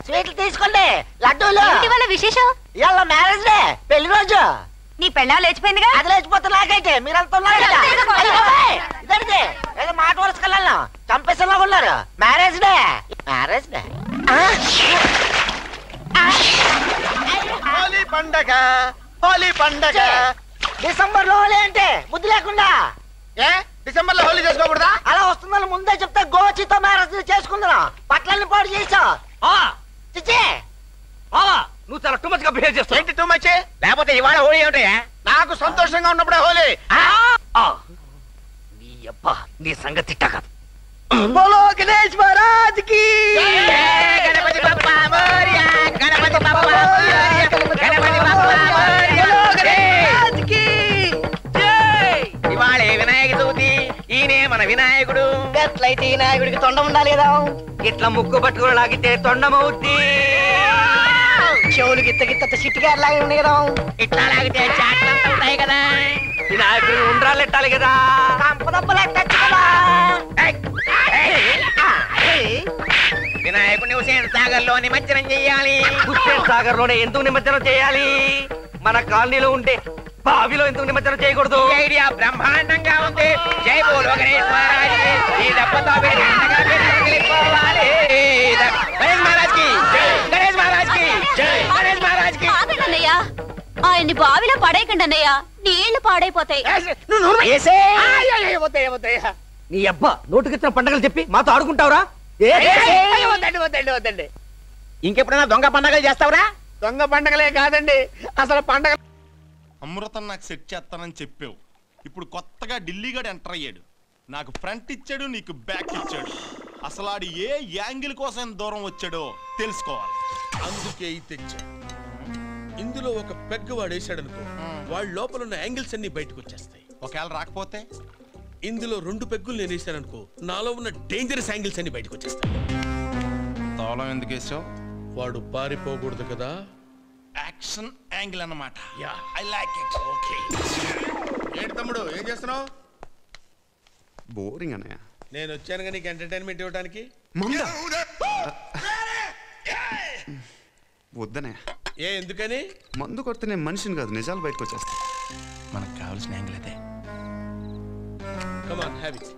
స్వీట్లు తీసుకోండి, లడ్డూలు. విశేషం ఇవాళ మ్యారేజ్ డే, పెళ్లి రోజు. నీ పెళ్ళాం లేచిపోయిందిగా. అది లేచిపోతే నాకైతే మీరంతా ఉన్నారు కదా. ఇదండి ఏదో మాట వరుసకెళ్ళాను, చంపేసేలా ఉన్నారు. Marriage day, marriage day. Holi పండగ, హోలీ పండగ. డిసెంబర్ లో హోలీ అంటే బుద్ధి లేకుండా. ఏ డిసెంబర్ లో హోలీ చేసుకోకూడదా? అలా వస్తుందని ముందే చెప్తే గోచితో మ్యారేజ్ చేసుకుందాం. బట్టలన్నీ పాడు చేసావు. చిచ్చి నువ్వు చాలా టూ మచ్ గా బిహేవ్ చేస్తావు. ఏంటి టూ మచ్? లేకపోతే ఇవాళ హోలీ ఏమిటయా? నాకు సంతోషంగా ఉన్నప్పుడే హోలీ. నీ అబ్బా నీ సంగతి తిట్టా కాదు. బోలో గణేష్ మహారాజ్ కి. గణపతి బప్పా మోరియా, గణపతి బప్పా మోరియా, గణపతి బప్పా మోరియా, గణేష్ కి జై. ఇవాళే వినాయక చవితి, ఈయనే మన వినాయకుడు. ఎట్లయితే ఈ నాయకుడికి తొండ ఉండాలి కదా. ఇట్లా ముక్కు పట్టుకుని లాగితే తొండమవుద్ది. చెవులు గిత్త గిత్త సిట్టిగా లాగే ఉన్నాయి కదా. ఇట్లా లాగితే చాట్లంతా ఉంటాయి కదా. వినాయకుడు ఉండ్రాలు ఎట్టాలి కదా. కంపదప్పలు ఎట్టచ్చు కదా. వినాయకుడిని హుసేన్ సాగర్ లో నిమజ్జనం చేయాలి. హుసేన్ సాగర్ లోనే ఎందుకు నిమజ్జనం చేయాలి? మన కాలనీలో ఉంటే బావిలో ఎందుకు నిమజ్జనం చేయకూడదు? ఐడియా బ్రహ్మాండంగా ఉంది. జై బోలో గణేష్ మహారాజ్ కి. ఈ డబ్బతో వెళ్ళిపోవాలి. గణేష్ మహారాజ్ కి జై, గణేష్ మహారాజ్ కి జై, గణేష్ మహారాజ్ కి. ఆగండయ్యా, ఆయన్ని బావిలో పడేయకండి అన్నయ్య, నీళ్లు పాడైపోతాయి. నీ అబ్బా నోటుకొచ్చిన పండగలు చెప్పి మాతో ఆడుకుంటావురా? వద్దండి. ఇంకెప్పుడైనా దొంగ పండగలు చేస్తావురా? దొంగ పండగలే కాదండి, అసలు పండగ. అమృతం నాకు సెట్ చేస్తానని చెప్పావు. ఇప్పుడు కొత్తగా ఢిల్లీగాడు ఎంటర్ అయ్యాడు. నాకు ఫ్రంట్ ఇచ్చాడు, నీకు బ్యాక్ ఇచ్చాడు. అసలు ఆడు ఏ యాంగిల్ కోసం దూరం వచ్చాడో తెలుసుకోవాలి. అందుకే ఈ తెచ్చా. ఇందులో ఒక పెగ్గ వాడు వేసాడనుకో, వాళ్ళ లోపల ఉన్న యాంగిల్స్ అన్ని బయటకు వచ్చేస్తాయి. ఒకవేళ రాకపోతే ఇందులో 2 పెగ్గులు నేను వేసాననుకో, నాలో ఉన్న డేంజరస్ యాంగిల్స్ అన్ని బయటకు వచ్చేస్తాయి. తాళం ఎందుకు వేసావు? వాడు పారిపోకూడదు కదా. యాక్షన్ యాంగిల్ అన్నమాట. Yeah, I like it. Okay. ఏంటి తమ్ముడు ఏం చేస్తున్నావు? బోరింగ్ అన్నయ్య. నేను వచ్చాను కానీ నీకు ఎంటర్టైన్మెంట్ ఇవ్వడానికి. వద్దనయ్య. ఏ ఎందుకని? మందు కొడితే నేను మనిషిని కాదు, నిజాలు బయటకు వచ్చేస్తా. మనకు కావాల్సిన యాంగిల్ అదే. Come on, have it.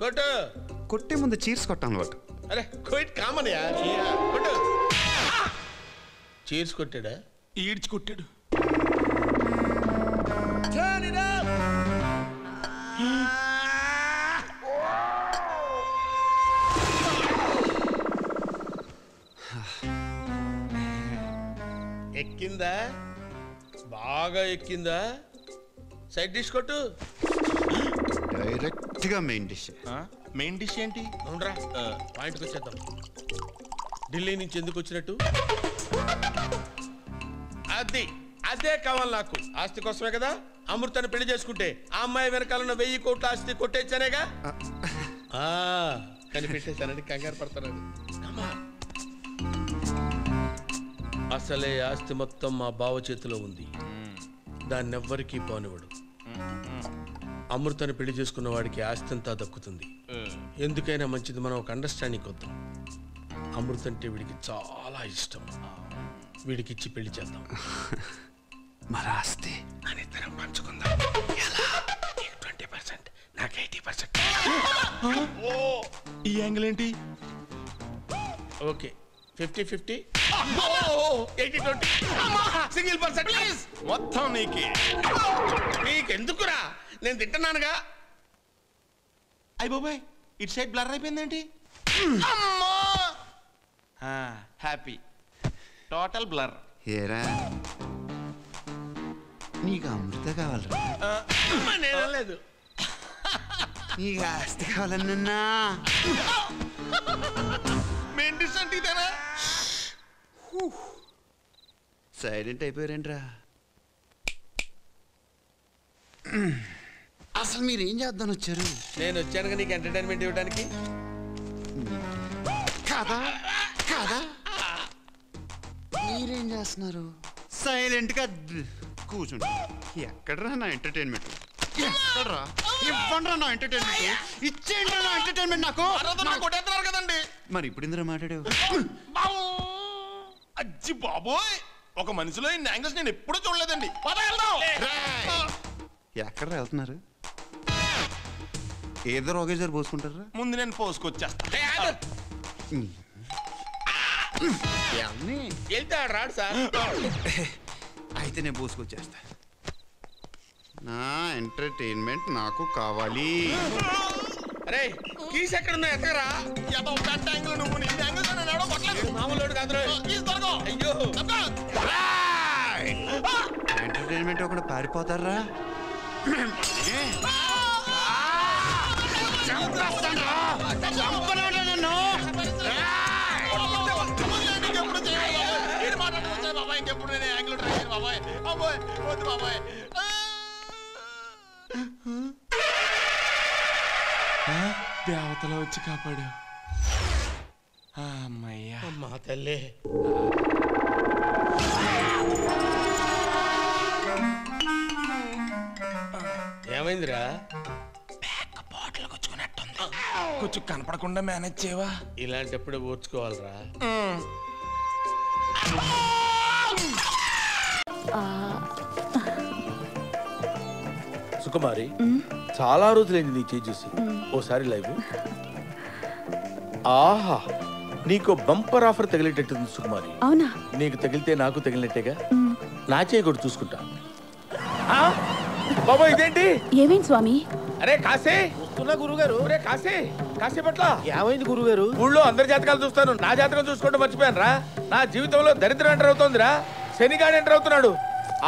కొట్టు. కొట్టే ముందు చీర్స్ కొట్టాను వాడు. అరే క్విట్ కామన్ యా. కొట్టు. చీర్స్ కొట్టాడా? ఈడ్చి కొట్టాడు. ఎక్కిందా? బాగా ఎక్కిందా? సైడ్ డిష్ కొట్టు. డైరెక్ట్ గా మెయిన్ డిష్. మెయిన్ డిష్ ఏంటి? అవునరా, పాయింట్కి వచ్చేద్దాం. ఢిల్లీ నుంచి ఎందుకు వచ్చినట్టు? అదే కావాలి నాకు. ఆస్తి కోసమే కదా. అమృతాన్ని పెళ్లి చేసుకుంటే ఆ అమ్మాయి వెనకాలన్న 1000 కోట్ల ఆస్తి కొట్టేచ్చానేగా. కనిపెట్టేశానని కంగారు పడతానని. అసలే ఆస్తి మొత్తం మా బావ చేతిలో ఉంది. దాన్నెవ్వరికీ పోనివ్వడు. అమృతాన్ని పెళ్లి చేసుకున్న వాడికి ఆస్తి అంతా దక్కుతుంది. ఎందుకైనా మంచిది మనం ఒక అండర్స్టాండింగ్ వద్దాం. అమృత అంటే వీడికి చాలా ఇష్టం. వీడికి ఇచ్చి పెళ్లి చేద్దాం. మరి ఆస్తి అని ఇద్దరం పంచుకుందాం. ఎలా? నీకు 20%, నాకు 80%. ఈ యాంగిల్ ఏంటి? ఓకే, 50-50. 80-20. Single percent please. మొత్తం నీకే. నీకెందుకురా, నేను తింటున్నానుగా. అయ్య బాబాయ్, ఇటు సైడ్ బ్లర్ అయిపోయిందేంటి? హ్యాపీ. Total blur. ఏరా నీకు అమృత కావాలరా? నేనలేదు. నీకు ఆస్తి కావాలన్నా? సైలెంట్ అయిపోయారేంట్రా? అసలు మీరేం చేద్దాం వచ్చారు? నేను వచ్చానుగా నీకు ఎంటర్టైన్మెంట్ ఇవ్వడానికి. కాదా కాదా? మీరేం చేస్తున్నారు? సైలెంట్ గా కూర్చుంటా. ఎక్కడరా నా ఎంటర్టైన్మెంట్? ఎక్కడరా? ఇవ్వండి నా ఎంటర్టైన్మెంట్. ఇచ్చేయండి నా ఎంటర్టైన్మెంట్. ఎంటర్టైన్మెంట్ నాకు కొట్టేస్తున్నారు కదండి. మరి ఇప్పుడు ఇందులో మాట్లాడావు అజ్జి బాబోయ్, ఒక మనిషిలో ఇన్ని యాంగిల్స్ నేను ఎప్పుడూ చూడలేదండి. పద వెళ్దాం. ఎక్కడ వెళ్తున్నారు? ఏదో ఒకేసారి పోసుకుంటారా? ముందు నేను పోసుకొచ్చేస్తా. వెళ్తాడు రాడు సార్. అయితే నేను పోసుకొచ్చేస్తా. నా ఎంటర్టైన్మెంట్ నాకు కావాలి. అరే కీస్ ఎక్కడ ఉన్నాయి? ఎక్కరా మామూలు కాదు. అయ్యో ఎంటర్టైన్మెంట్ ఒకటి పారిపోతారా? దేవతలో వచ్చి కాపాడా. అమ్మయ్యా. అమ్మా తల్లి. ఏమైందిరా? బాటిల్ గుచ్చుకున్నట్టుంది. కొంచెం కనపడకుండా మేనేజ్ చేయవా? ఇలాంటప్పుడే ఓర్చుకోవాలరా. సుకుమారి, చాలా రోజులైంది నీ చేయి చూసి. ఓసారి లైవ్. ఆహా, నీకు బంపర్ ఆఫర్ తగిలేటట్టుంది సుకుమారి. అవునా? నీకు తగిలితే నాకు తగిలినట్టేగా. నా చేయి కూడా చూసుకుంటా. బాబా ఇదేంటి? ఏమైంది స్వామి? అరే కాశీ వస్తున్నా గురుగారు. అరే కాశీ, కాశీ పట్ల ఏమైంది గురుగారు? ఊళ్ళో అందరి జాతకాలు చూస్తాను, నా జాతకం చూసుకుంటూ మర్చిపోయాను రా. నా జీవితంలో దరిద్రం ఎంటర్ అవుతోందిరా. శనిగాడు ఎంటర్ అవుతున్నాడు.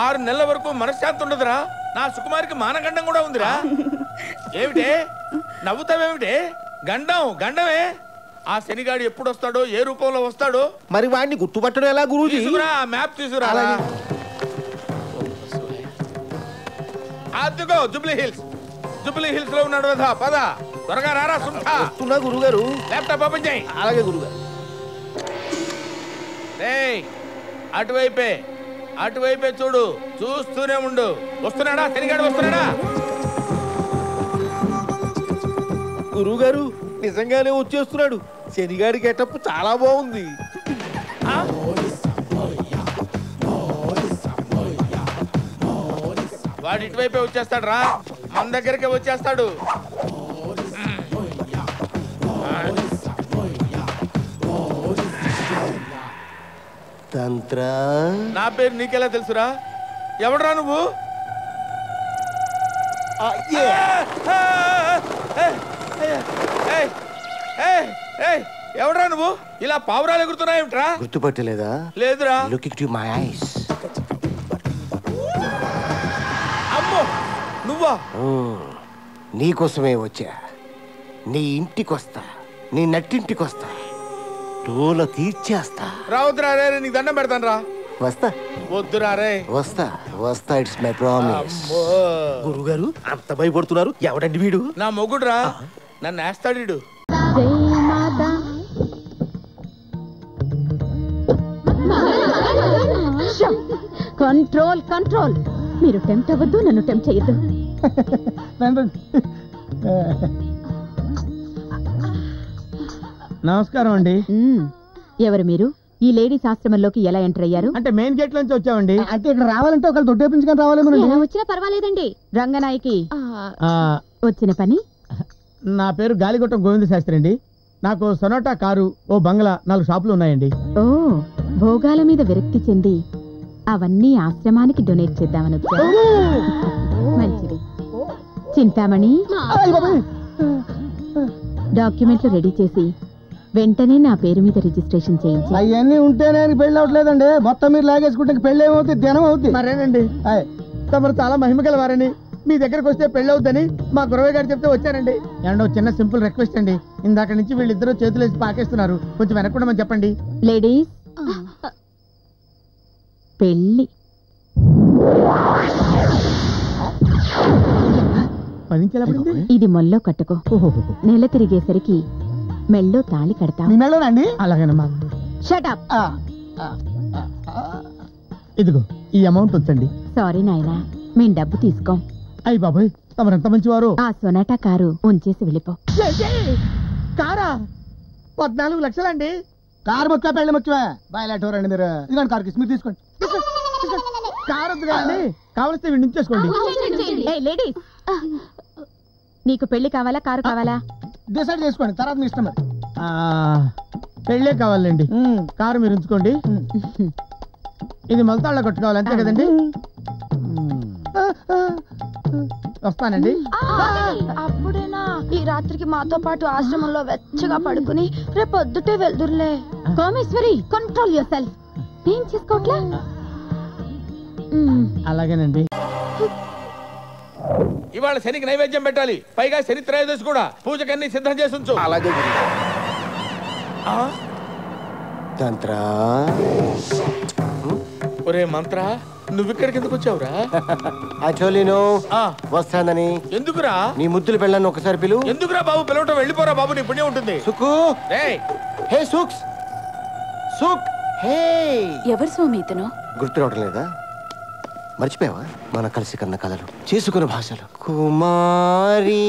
6 నెలల వరకు మనశ్శాంతి ఉండదురా. నా సుకుమారికి మానగండం కూడా ఉందిరా. ఏమిటే నవ్వుతావేమిటే? గండమే. ఆ శనిగాడు ఎప్పుడు వస్తాడో, ఏ రూపంలో వస్తాడో మరి వాడిని గుర్తుపట్టడం ఎలా గురూజీ? తీసుకురా, మ్యాప్ తీసుకురా. అదిగో జూబ్లీ హిల్స్ లో ఉన్నాడు కదా. పద త్వరగా రారా. వస్తున్నా గురుగారు. ల్యాప్టాప్ ఓపెన్ చేయి. అలాగే గురుగారు. అటువైపే చూడు, చూస్తూనే ఉండు. వస్తున్నాడా శనిగాడు? వస్తున్నాడా? గురుగారు నిజంగానే వచ్చేస్తున్నాడు. శనిగాడి గెటప్ చాలా బాగుంది. వాడు ఇటువైపే వచ్చేస్తాడు రా. మన దగ్గరకే వచ్చేస్తాడు. తంత్ర. నా పేరు నీకెలా తెలుసురా? ఎవడరా నువ్వు? ఎవడరా నువ్వు? ఇలా పావురాలు ఎగురుతున్నాయేమిట్రా? గుర్తుపట్టలేదా? లేదురా. Look in my eyes. అమ్మో, నువ్వా? నీకోసమే వచ్చా. నీ ఇంటికొస్తా, నీ నట్టింటికొస్తా, టోల తీర్చేస్తా. రావద్దురా రే, నీకు దండం పెడతాను రా. వస్తా. వద్దురా రే. వస్తా. It's my promise. గురుగారు అంత భయపడుతున్నారు. ఎవడండి వీడు? నా మొగుడురా. నన్ను వేస్తాడు వీడు. కంట్రోల్. మీరు టెంప్ట్ అవ్వద్దు, నన్ను టెంప్ట్ చేయొద్దు. నమస్కారం అండి. ఎవరు మీరు? ఈ లేడీస్ ఆశ్రమంలోకి ఎలా ఎంటర్ అయ్యారు? అంటే మెయిన్ గేట్ నుంచి వచ్చామండి. అంటే ఇక్కడ రావాలంటే ఒకళ్ళు దొడ్డేపించుకొని రావాలేమో. వచ్చినా పర్వాలేదండి. రంగనాయకి వచ్చిన పని. నా పేరు గాలిగొట్టం గోవింద శాస్త్రి అండి. నాకు సొనాటా కారు, ఓ బంగ్లా, 4 షాపులు ఉన్నాయండి. ఓ, భోగాల మీద విరక్తి చెంది అవన్నీ ఆశ్రమానికి డొనేట్ చేద్దామని వచ్చా. మంచిది. చింతామణి, డాక్యుమెంట్లు రెడీ చేసి వెంటనే నా పేరు మీద రిజిస్ట్రేషన్ చేయించి. అవన్నీ ఉంటేనే పెళ్లి అవట్లేదండి. మొత్తం మీరు లాగేసుకుంటే పెళ్లి ఏమవుతుంది? దినం అవుతుంది. మరేనండి, తమరు చాలా మహిమగల వారని, మీ దగ్గరకు వస్తే పెళ్లి అవుద్దని మా గురవయ్య గారు చెప్తే వచ్చానండి. అండ్ చిన్న సింపుల్ రిక్వెస్ట్ అండి. ఇందాక నుంచి వీళ్ళిద్దరూ చేతులేసి పాకేస్తున్నారు, కొంచెం వెనక్కుండమని చెప్పండి. లేడీస్, పెళ్లి. ఇది మొల్లో కట్టుకో. నెల తిరిగేసరికి మెళ్ళో తాళి కడతా. మెళ్ళోనండి? అలాగేనమ్మా. Shut up. ఇదిగో ఈ అమౌంట్ వచ్చండి. సారీ నాయనా, మేం డబ్బు తీసుకోం. అయ్యి బాబాయ్, తమరెంత మంచివారు. ఆ సొనాటా కారు ఉంచేసి వెళ్ళిపో. కారా 14 లక్షలండి. కారు ముఖ్య పెళ్లి ముఖ్యమా? బయలాటోర్ అండి మీరు. ఇదిగోండి కారు కిస్ మీరు తీసుకోండి. కారు వద్దు కదండి, కావలిస్తే వీడి నుంచేసుకోండి. లేడీస్, నీకు పెళ్లి కావాలా కారు కావాలా? డిసైడ్ చేసుకోండి, తర్వాత మీ ఇష్టం. పెళ్ళే కావాలండి, కారు మీరు ఉంచుకోండి. ఇది మొలతాళ్ళ కొట్టుకోవాలి అంతే కదండి. వస్తానండి. అప్పుడేనా? ఈ రాత్రికి మాతో పాటు ఆశ్రమంలో వెచ్చగా పడుకుని రేపు పొద్దుటే వెళ్దురులే. Kameshwari, control your yourself చేసుకోవట్లే? అలాగేనండి. ఇవాళ శనికి నైవేద్యం పెట్టాలి, పైగా శని త్రయోదశి కూడా. పూజకన్నీ సిద్ధం చేసి ఉంచు. అలాగే తంత్ర. ఒరే మంత్ర, నువ్విక్కడికి ఎందుకు వచ్చావురా? యాక్చువల్లీ వస్తానని. ఎందుకురా? నీ ముద్దులు పెళ్ళాను ఒకసారి పిలు. ఎందుకురా బాబు పిలవటం? వెళ్ళిపోరా బాబు, నీ పుణ్యం ఉంటుంది. సుకు, హే సుక్స్, సుక్, హే. ఎవరు స్వామి ఇతను? గుర్తు రావడం లేదా? మర్చిపోయావా? మన కలిసి కన్న కలలు, చేసుకున్న భాషలు. కుమారి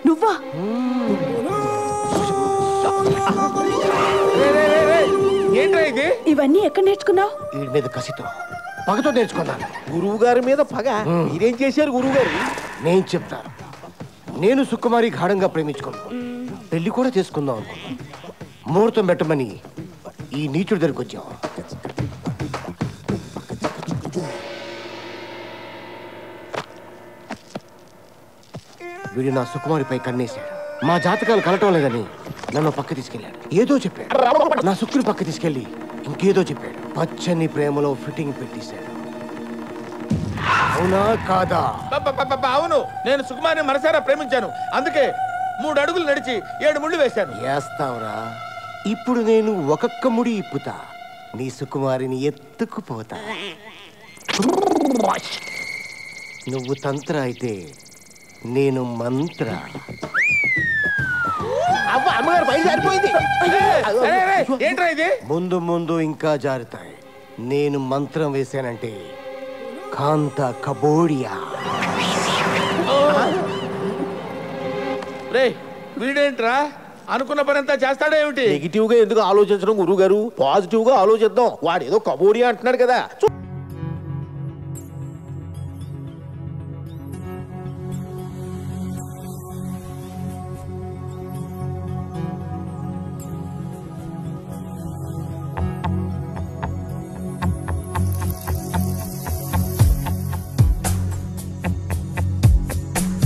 నువ్వా? ఏంట్రా ఇది? ఇవన్నీ ఎక్కడ నేర్చుకున్నావు? వీడి మీద కసితో, పగతో నేర్చుకున్నాను. గురువు గారి మీద పగ? మీరేం చేశారు గురువు గారు? నేను చెప్తాను. నేను సుకుమారి గాఢంగా ప్రేమించుకున్నాను, పెళ్లి కూడా చేసుకుందాం అనుకున్నాను. ముహూర్తం పెట్టమని ఈ నీచుడి దగ్గరికి వచ్చాం. వీడు నా సుకుమారిపై కన్నేశాడు. మా జాతకాలు కలటం లేదని నన్ను పక్క తీసుకెళ్ళాడు. ఏదో చెప్పాడు. నా సుక్కుని పక్క తీసుకెళ్లి ఇంకేదో చెప్పాడు. పచ్చని ప్రేమలో ఫిట్టింగ్ పెట్టేశాడు. అవునా కాదా? అవును, నేను సుకుమారిని మనసారా ప్రేమించాను. అందుకే 3 అడుగులు నడిచి 7 ముళ్ళు వేశాను. వేస్తావురా? ఇప్పుడు నేను ఒక్కొక్క ముడి ఇప్పుతా, నీ సుకుమారిని ఎత్తుకుపోతా. నువ్వు తంత్ర అయితే నేను మంత్ర. అమ్మగారు బయలుదేరిపోయింది. ఏంట్రా ఇది? ముందు ముందు ఇంకా జారుతాయి. నేను మంత్రం వేశానంటే కాంత కబోడియా. రే వీడేంట్రా అనుకున్న పని అంతా చేస్తాడా ఏమిటి? నెగిటివ్ గా ఎందుకు ఆలోచించడం గురువు గారు? పాజిటివ్ గా ఆలోచిద్దాం. వాడు ఏదో కబోడియా అంటున్నాడు కదా.